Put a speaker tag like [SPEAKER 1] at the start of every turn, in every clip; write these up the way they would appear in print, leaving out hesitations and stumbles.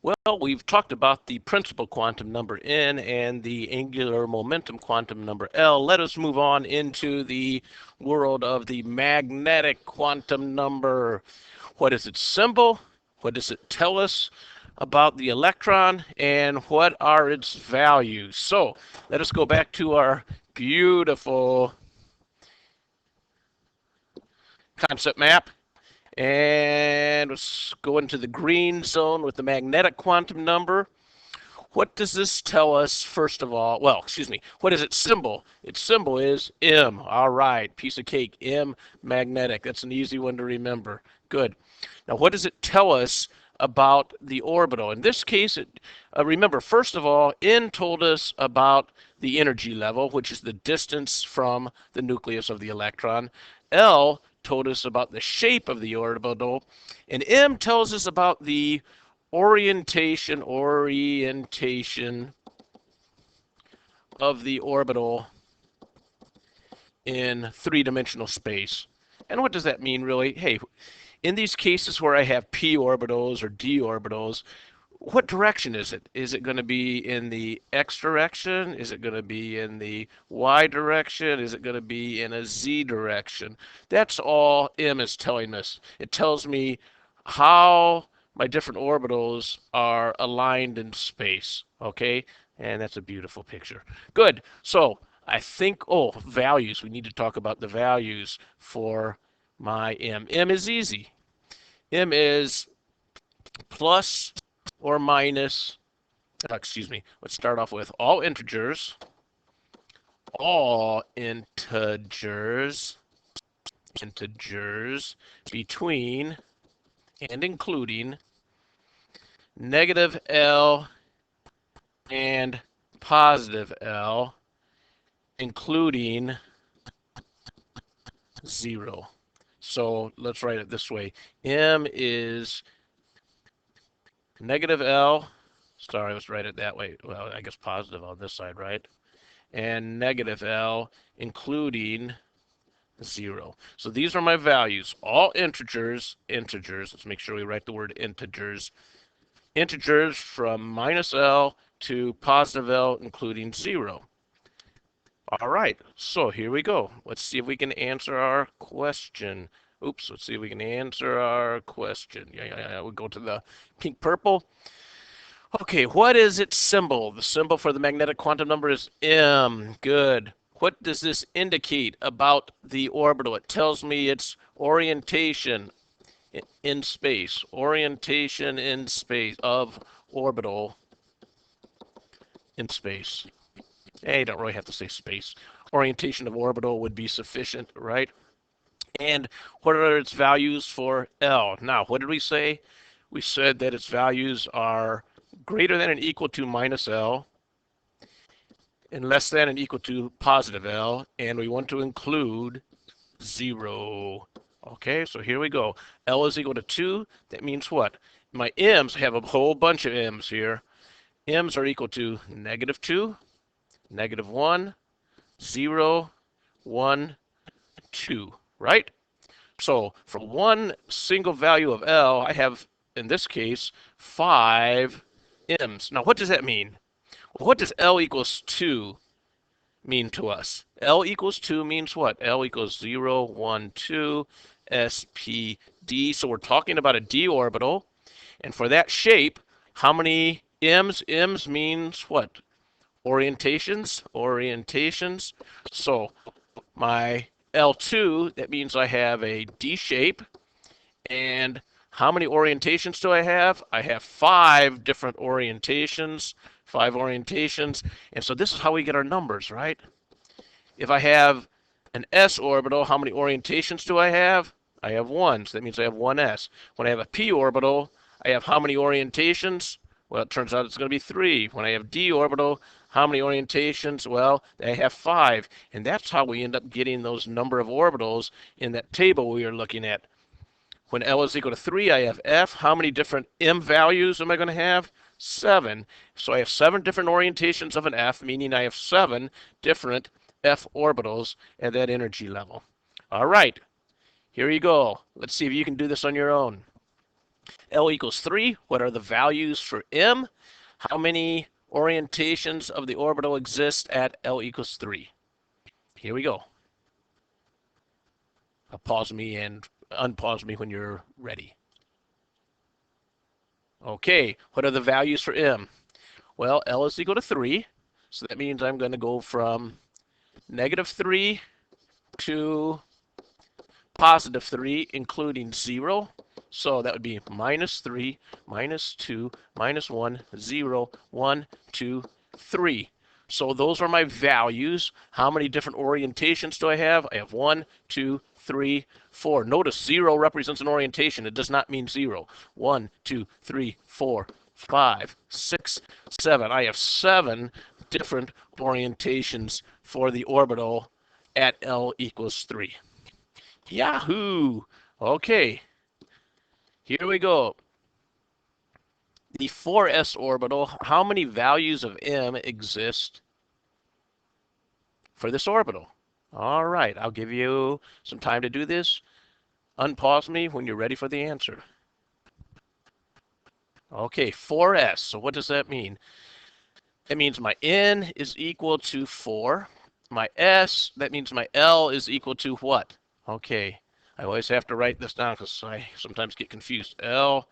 [SPEAKER 1] Well, we've talked about the principal quantum number n and the angular momentum quantum number L. Let us move on into the world of the magnetic quantum number. What is its symbol? What does it tell us about the electron? And what are its values? So let us go back to our beautiful concept map. And let's go into the green zone with the magnetic quantum number. What does this tell us, first of all? Well, excuse me, what is its symbol? Its symbol is M. All right, piece of cake, M, magnetic. That's an easy one to remember. Good. Now, what does it tell us about the orbital? In this case, remember, first of all, N told us about the energy level, which is the distance from the nucleus of the electron. L told us about the shape of the orbital, and M tells us about the orientation of the orbital in three-dimensional space. And what does that mean, really? Hey, in these cases where I have p orbitals or d orbitals, what direction is it? Is it going to be in the x direction? Is it going to be in the y direction? Is it going to be in a z direction? That's all M is telling us. It tells me how my different orbitals are aligned in space, okay? And that's a beautiful picture. Good. So I think, oh, values. We need to talk about the values for my M. M is easy. M is plus or minus, excuse me, let's start off with all integers between and including negative L and positive L, including 0. So let's write it this way. M is negative L, sorry, let's write it that way. Well, I guess positive on this side, right? And negative L, including 0. So these are my values. All integers, let's make sure we write the word integers from minus L to positive L, including 0. All right, so here we go. Let's see if we can answer our question. Oops, let's see if we can answer our question. Yeah. We'll go to the pink purple. Okay, what is its symbol? The symbol for the magnetic quantum number is M. Good. What does this indicate about the orbital? It tells me its orientation in space. Orientation in space of orbital in space. You don't really have to say space. Orientation of orbital would be sufficient, right? And what are its values for L? Now, what did we say? We said that its values are greater than and equal to minus L and less than and equal to positive L, and we want to include 0. Okay, so here we go. L is equal to 2. That means what? My M's, I have a whole bunch of M's here. M's are equal to negative 2, negative 1, 0, 1, 2, right? So for one single value of L, I have, in this case, 5 M's. Now, what does that mean? Well, what does L equals 2 mean to us? L equals 2 means what? L equals 0, 1, 2, SPD. So we're talking about a d orbital. And for that shape, how many M's? M's means what? Orientations. So my L2, that means I have a D shape. And how many orientations do I have? I have 5 different orientations. 5 orientations. And so this is how we get our numbers, right? If I have an S orbital, how many orientations do I have? I have 1, so that means I have 1s. When I have a p orbital, I have how many orientations? Well, it turns out it's going to be 3. When I have d orbital, how many orientations? Well, I have 5. And that's how we end up getting those number of orbitals in that table we are looking at. When L is equal to 3, I have F. How many different M values am I going to have? 7. So I have 7 different orientations of an F, meaning I have 7 different F orbitals at that energy level. All right, here you go. Let's see if you can do this on your own. L equals 3. What are the values for M? How many orientations of the orbital exist at L equals 3? Here we go. Pause me and unpause me when you're ready. Okay, what are the values for M? Well, L is equal to 3, so that means I'm going to go from -3 to +3, including 0. So that would be -3, -2, -1, 0, 1, 2, 3. So those are my values. How many different orientations do I have? I have 1, 2, 3, 4. Notice 0 represents an orientation. It does not mean 0. 1, 2, 3, 4, 5, 6, 7. I have 7 different orientations for the orbital at L equals 3. Yahoo! Okay, here we go. The 4s orbital, how many values of M exist for this orbital? All right, I'll give you some time to do this. Unpause me when you're ready for the answer. Okay, 4s. So what does that mean? That means my N is equal to 4. My S, that means my L is equal to what? Okay, I always have to write this down because I sometimes get confused. L,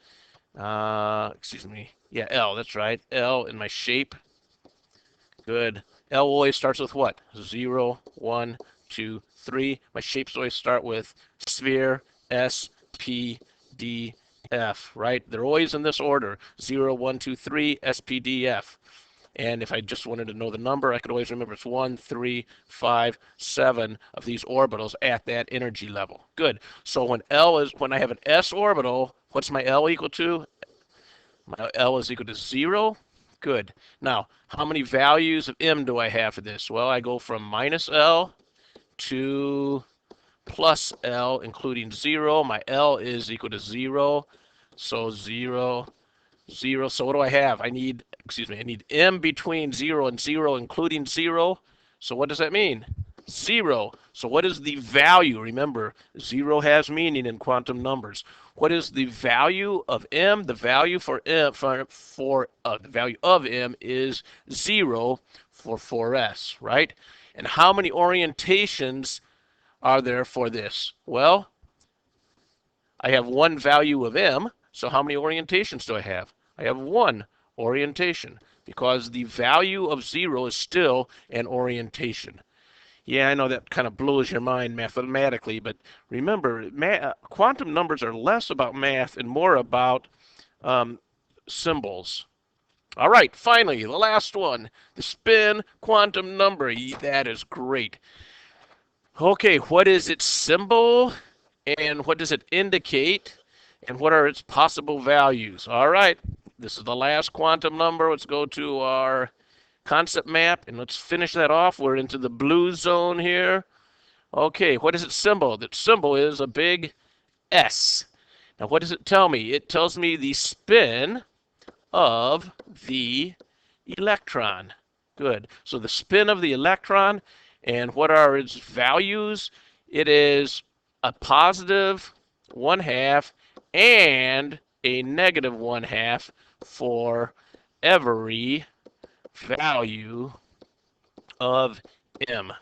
[SPEAKER 1] excuse me. Yeah, L, that's right. L in my shape. Good. L always starts with what? 0, 1, 2, 3. My shapes always start with sphere, S, P, D, F, right? They're always in this order. 0, 1, 2, 3, S, P, D, F. And if I just wanted to know the number, I could always remember it's 1, 3, 5, 7 of these orbitals at that energy level. Good. So when I have an s orbital, what's my L equal to? My L is equal to 0. Good. Now, how many values of M do I have for this? Well, I go from -L to +L, including 0. My L is equal to 0. So 0, 0. So what do I have? I need M between 0 and 0, including 0. So what does that mean? 0. So what is the value? Remember, 0 has meaning in quantum numbers. What is the value of M? The value for M the value of M is 0 for 4s, right? And how many orientations are there for this? Well, I have one value of M, so how many orientations do I have? I have one orientation because the value of 0 is still an orientation. Yeah, I know that kind of blows your mind mathematically, but remember, quantum numbers are less about math and more about symbols. All right, finally, the last one, the spin quantum number. That is great. Okay, what is its symbol and what does it indicate and what are its possible values? All right, this is the last quantum number. Let's go to our concept map and let's finish that off. We're into the blue zone here. Okay, what is its symbol? The symbol is a big S. Now, what does it tell me? It tells me the spin of the electron. Good. So the spin of the electron, and what are its values? It is a positive 1/2 and a negative 1/2 for every value of M.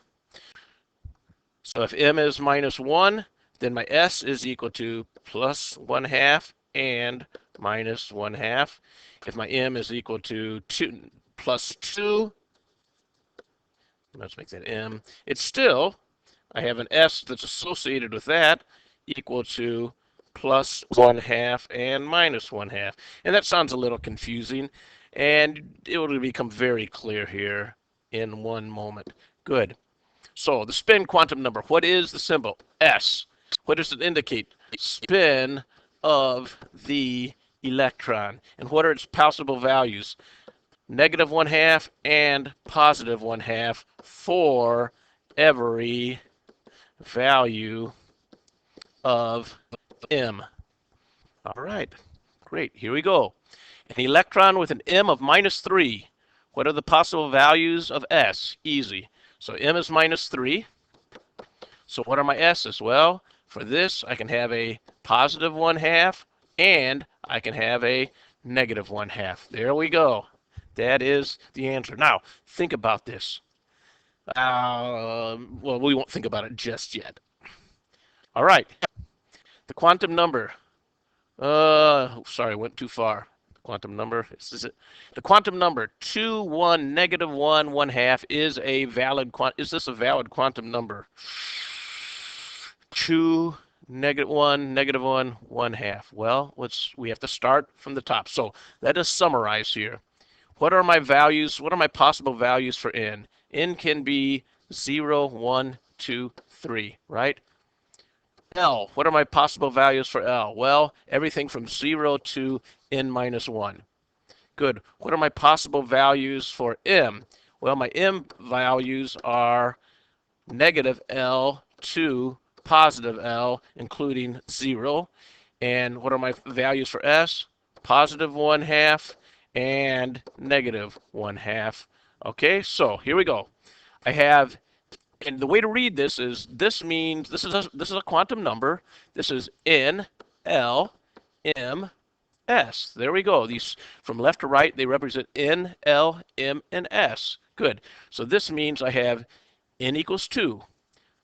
[SPEAKER 1] So if M is -1, then my S is equal to +1/2 and -1/2. If my M is equal to +2, let's make that M, it's still, I have an S that's associated with that equal to +1/2 and -1/2. And that sounds a little confusing, and it will become very clear here in one moment. Good. So the spin quantum number, what is the symbol? S. What does it indicate? Spin of the electron. And what are its possible values? -1/2 and +1/2 for every value of M. All right, great, here we go. An electron with an M of -3. What are the possible values of S? Easy. So M is -3. So what are my S's? Well, for this, I can have a +1/2 and I can have a negative 1/2. There we go. That is the answer. Now, think about this. Well, we won't think about it just yet. All right, the quantum number. Sorry, went too far. The quantum number. This is it. The quantum number 2, 1, negative 1, 1/2 is a valid Is this a valid quantum number? 2, negative 1, negative 1, 1/2. Well, we have to start from the top. So let us summarize here. What are my values? What are my possible values for n? N can be 0, 1, 2, 3, right? L, what are my possible values for L? Well, everything from 0 to n minus 1. Good. What are my possible values for M? Well, my M values are negative L to positive L, including 0. And what are my values for S? Positive 1/2 and negative 1/2. Okay, so here we go. I have, and the way to read this is, this means this is a quantum number. This is N, L, M, S. There we go. These from left to right, they represent N, L, M, and S. Good. So this means I have N equals 2.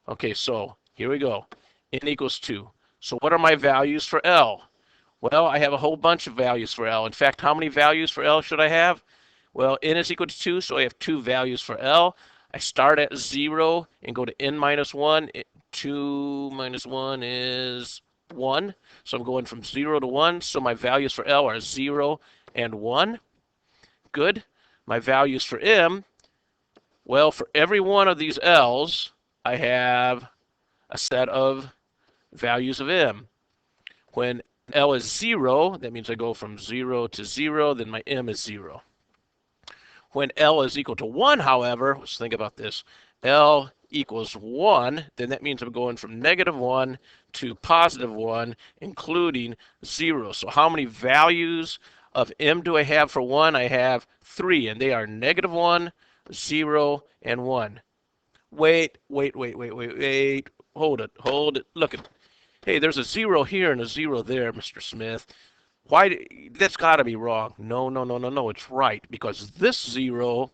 [SPEAKER 1] Okay, so here we go. N equals 2. So what are my values for L? Well, I have a whole bunch of values for L. In fact, how many values for L should I have? Well, N is equal to 2, so I have 2 values for L. I start at 0 and go to n minus 1. 2 minus 1 is 1. So I'm going from 0 to 1. So my values for L are 0 and 1. Good. My values for M, well, for every one of these L's, I have a set of values of M. When L is 0, that means I go from 0 to 0, then my M is 0. When L is equal to 1, however, let's think about this. L equals 1, then that means I'm going from negative 1 to positive 1, including 0. So how many values of M do I have for 1? I have 3, and they are negative 1, 0, and 1. Wait. Hold it. Look at, hey, there's a 0 here and a 0 there, Mr. Smith. Why? That's got to be wrong. No, it's right, because this 0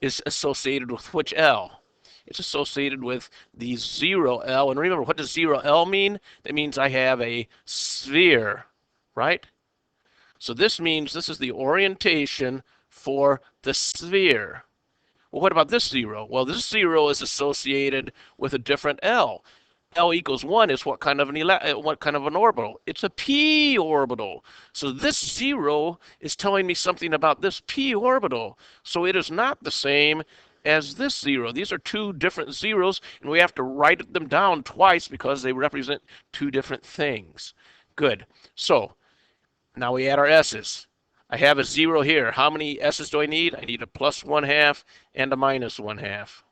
[SPEAKER 1] is associated with which L? It's associated with the 0L. And remember, what does 0L mean? That means I have a sphere, right? So this means this is the orientation for the sphere. Well, what about this 0? Well, this 0 is associated with a different L. L equals 1 is what kind of an orbital? It's a p orbital. So this 0 is telling me something about this p orbital. So it is not the same as this 0. These are two different zeros, and we have to write them down twice because they represent two different things. Good. So now we add our s's. I have a 0 here. How many s's do I need? I need a plus 1/2 and a minus 1/2.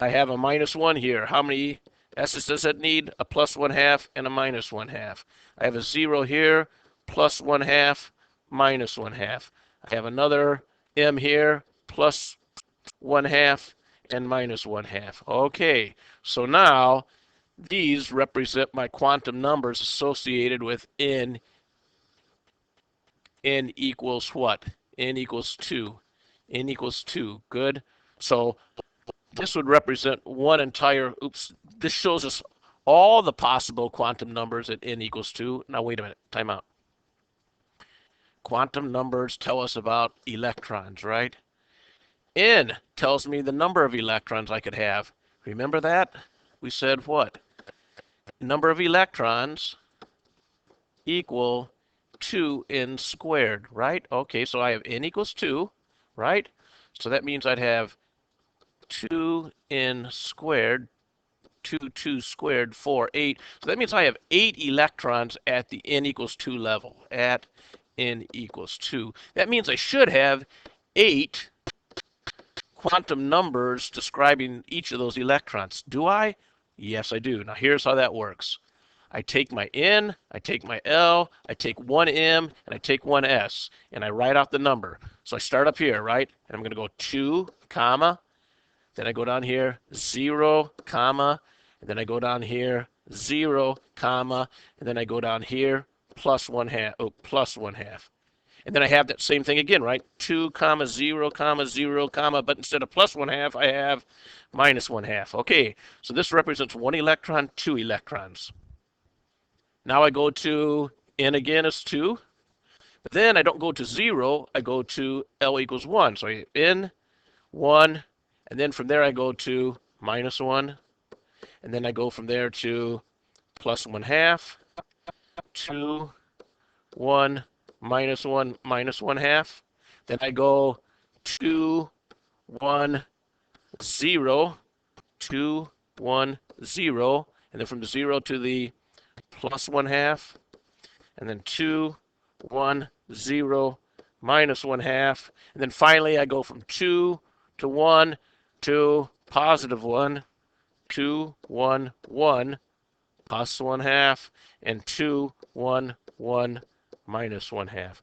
[SPEAKER 1] I have a minus 1 here. How many s's does it need? A plus 1/2 and a minus 1/2. I have a 0 here, plus 1/2, minus 1/2. I have another m here, plus 1/2 and minus 1/2. Okay, so now these represent my quantum numbers associated with n. N equals what? N equals 2. N equals 2. Good. So this would represent one entire, this shows us all the possible quantum numbers at n equals 2. Now wait a minute, time out. Quantum numbers tell us about electrons, right? N tells me the number of electrons I could have. Remember that? We said what? Number of electrons equal 2n squared, right? Okay, so I have n equals 2, right? So that means I'd have 2n squared, 2 squared, 4, 8. So that means I have 8 electrons at the n equals 2 level, at n equals 2. That means I should have 8 quantum numbers describing each of those electrons. Do I? Yes, I do. Now here's how that works. I take my N, I take my L, I take one M, and I take one S, and I write out the number. So I start up here, right? And I'm going to go 2, comma, then I go down here, 0, comma, and then I go down here, 0, comma, and then I go down here, plus 1 half, oh, plus 1 half. And then I have that same thing again, right? 2, comma, 0, comma, 0, comma, but instead of plus 1 half, I have minus 1 half. Okay, so this represents 1 electron, 2 electrons. Now I go to n again is 2. But then I don't go to 0, I go to L equals 1. So I n, 1, and then from there I go to minus 1. And then I go from there to plus 1 half, 2, 1, minus 1, minus 1 half. Then I go 2, 1, 0, 2, 1, 0. And then from the 0 to the plus 1 half. And then 2, 1, 0, minus 1 half. And then finally I go from 2 to 1 to positive 1, 2, 1, 1, plus 1 half, and 2, 1, 1, minus 1 half.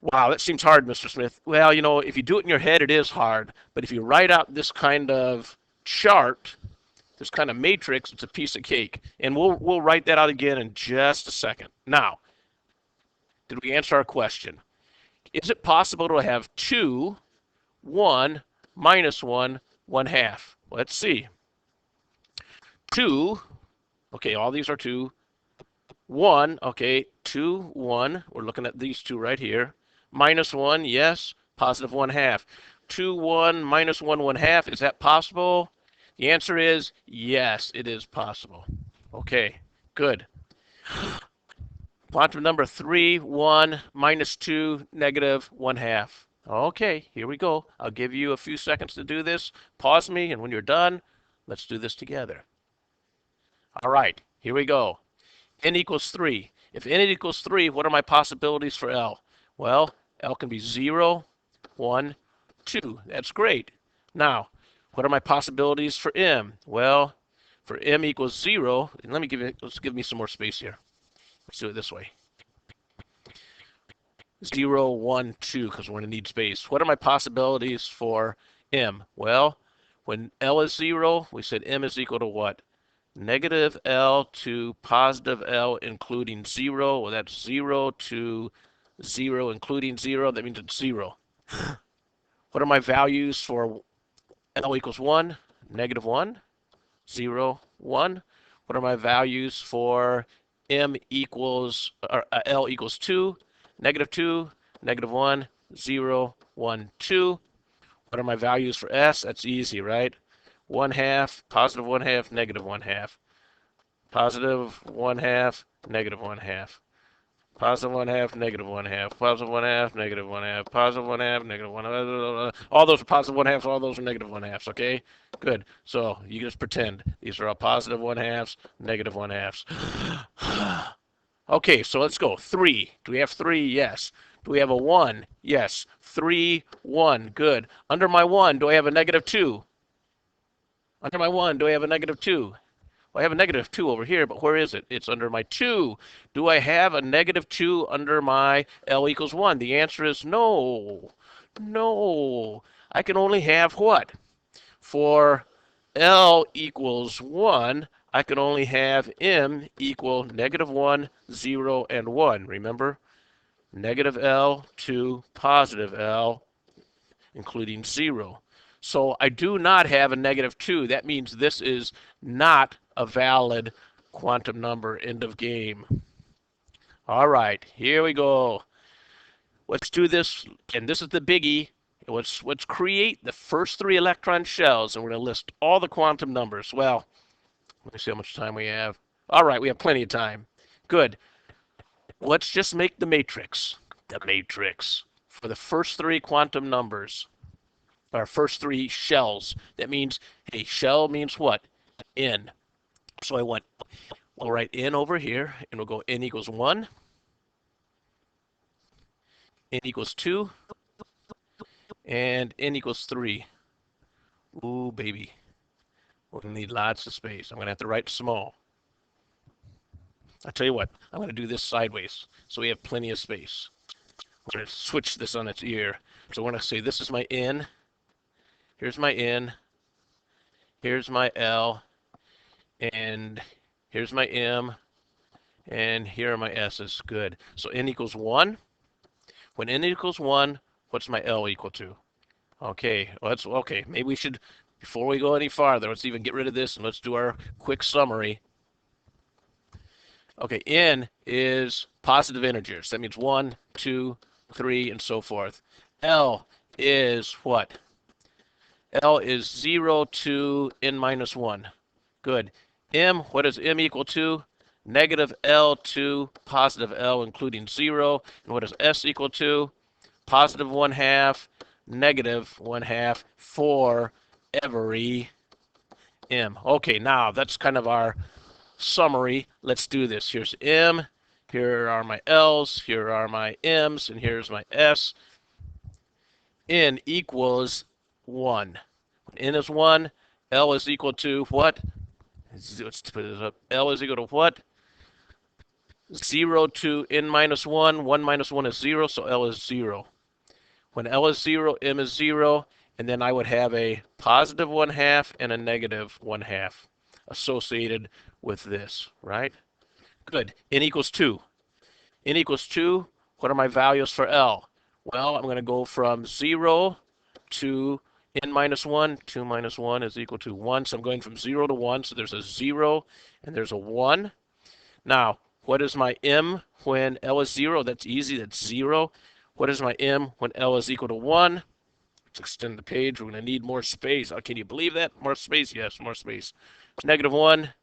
[SPEAKER 1] Wow, that seems hard, Mr. Smith. Well, you know, if you do it in your head, it is hard. But if you write out this kind of chart, this kind of matrix, it's a piece of cake. And we'll write that out again in just a second. Now, did we answer our question? Is it possible to have 2, 1, minus 1, 1 half? Let's see. 2, okay, all these are 2. 1, okay, 2, 1. We're looking at these two right here. Minus 1, yes, positive 1 half. 2, 1, minus 1, 1 half. Is that possible? The answer is yes, it is possible. Okay, good. Quantum number 3, 1, minus 2, negative 1 half. Okay, here we go. I'll give you a few seconds to do this. Pause me, and when you're done, let's do this together. All right, here we go. N equals 3. If n equals 3, what are my possibilities for L? Well, L can be 0, 1, 2. That's great. Now, what are my possibilities for M? Well, for M equals 0, and let's give me some more space here. Let's do it this way. 0, 1, 2, because we're going to need space. What are my possibilities for M? Well, when L is 0, we said M is equal to what? Negative L to positive L including 0. Well, that's 0 to 0 including 0. That means it's 0. What are my values for L equals 1? Negative 1, 0, 1. What are my values for M equals, or L equals 2? Negative 2, negative 1, 0, 1, 2. What are my values for S? That's easy, right? 1 half, positive 1 half, negative 1 half. Positive 1 half, negative 1 half. Positive 1 half, negative 1 half. Positive 1 half, negative 1 half. Positive 1 half, negative 1 half. All those are positive 1 halves, all those are negative 1 halves, okay? Good. So you just pretend these are all positive 1 halves, negative 1 halves. Okay, so let's go. 3. Do we have 3? Yes. Do we have a 1? Yes. 3, 1. Good. Under my 1, do I have a negative 2? Under my 1, do I have a negative 2? Well, I have a negative 2 over here, but where is it? It's under my 2. Do I have a negative 2 under my L equals 1? The answer is no. No. I can only have what? For L equals 1, I can only have M equal negative 1, 0, and 1. Remember? Negative L to positive L, including 0. So I do not have a negative 2. That means this is not a valid quantum number. End of game. All right, here we go. Let's do this, and this is the biggie. Let's create the first 3 electron shells, and we're going to list all the quantum numbers. Well, let me see how much time we have. All right, we have plenty of time. Good. Let's just make the matrix. The matrix for the first 3 quantum numbers. Our first 3 shells. That means, hey, shell means what? N. So we'll write N over here, and we'll go N equals 1, N equals 2, and N equals 3. Ooh, baby. We're going to need lots of space. I'm going to have to write small. I'll tell you what, I'm going to do this sideways so we have plenty of space. We're going to switch this on its ear. So we're going to say this is my N. Here's my N. Here's my L. And here's my M. And here are my S's. Good. So N equals 1. When N equals 1, what's my L equal to? Okay, okay. Maybe we should, before we go any farther, let's even get rid of this and let's do our quick summary. Okay, N is positive integers. That means 1, 2, 3, and so forth. L is what? L is 0 to N minus 1. Good. M, what does M equal to? Negative L to positive L, including 0. And what does S equal to? Positive 1/2, negative 1/2 for every M. Okay, now that's kind of our summary. Let's do this. Here's M, here are my L's, here are my M's, and here's my S. N equals 1. When N is 1, L is equal to what? Let's put it up. L is equal to what? 0 to N minus 1. 1 minus 1 is 0, so L is 0. When L is 0, M is 0, and then I would have a positive 1/2 and a negative 1/2 associated with this, right? Good. N equals 2. N equals 2. What are my values for L? Well, I'm going to go from 0 to N minus 1. 2 minus 1 is equal to 1. So I'm going from 0 to 1. So there's a 0 and there's a 1. Now, what is my M when L is 0? That's easy. That's 0. What is my M when L is equal to 1? Let's extend the page. We're going to need more space. Can you believe that? More space? Yes, more space. It's negative 1.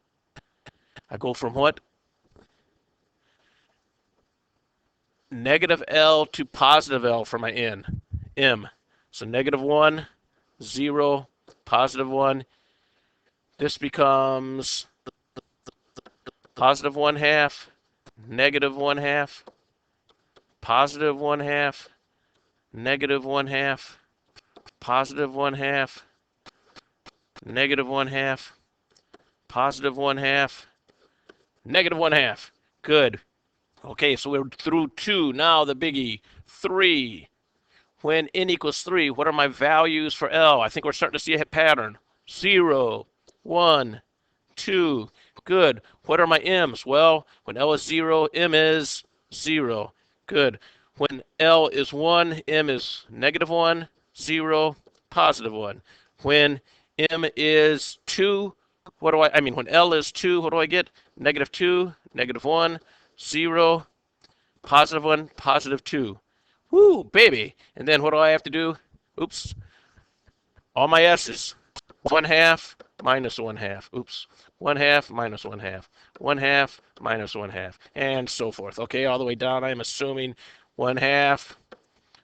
[SPEAKER 1] I go from what? Negative L to positive L for my N. M. So negative 1, 0, positive 1. This becomes positive 1/2, negative 1/2, positive 1/2, negative 1/2, positive 1/2, negative 1/2, positive 1/2, negative 1/2. Good. Okay, so we're through 2. Now the biggie, 3. When N equals 3, what are my values for L? I think we're starting to see a pattern. 0, 1, 2. Good. What are my M's? Well, when L is 0, M is 0. Good. When L is 1, M is negative 1, 0, positive 1. When M is 2, when L is 2, what do I get? Negative 2, negative 1, 0, positive 1, positive 2. Woo, baby. And then what do I have to do? Oops. All my S's. 1/2 minus 1/2. Oops. 1/2 minus 1/2. 1/2 minus 1/2. And so forth. Okay, all the way down, I'm assuming 1/2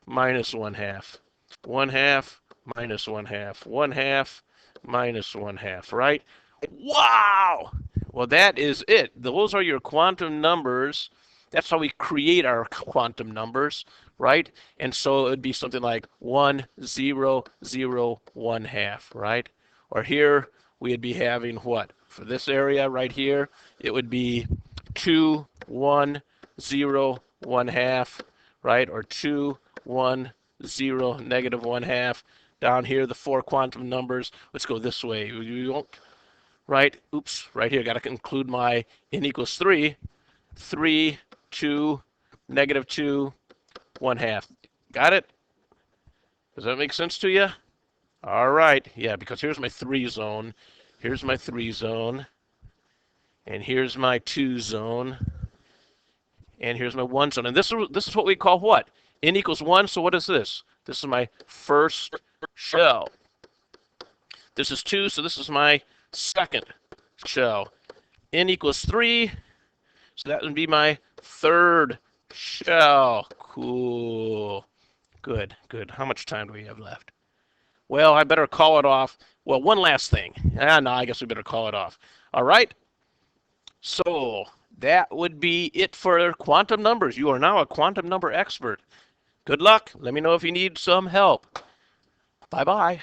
[SPEAKER 1] minus 1/2. 1/2 minus 1/2. 1/2 minus 1/2, right? Wow! Well, that is it. Those are your quantum numbers. That's how we create our quantum numbers, right? And so it would be something like 1, 0, 0, 1/2, right? Or here we'd be having what? For this area right here, it would be 2, 1, 0, 1/2, right? Or 2, 1, 0, negative 1/2. Down here, the 4 quantum numbers. Let's go this way. You won't, right? Oops, right here, got to include my N equals 3. 3, 2, negative 2, 1/2. Got it? Does that make sense to you? All right. Yeah, because here's my 3 zone. Here's my 3 zone. And here's my 2 zone. And here's my 1 zone. And this is what we call what? N equals 1. So what is this? This is my first shell. This is 2, so this is my second shell. N equals 3, so that would be my third shell. Cool. Good, good. How much time do we have left? Well, I better call it off. Well, one last thing. No, I guess we better call it off. All right? So that would be it for quantum numbers. You are now a quantum number expert. Good luck. Let me know if you need some help. Bye-bye.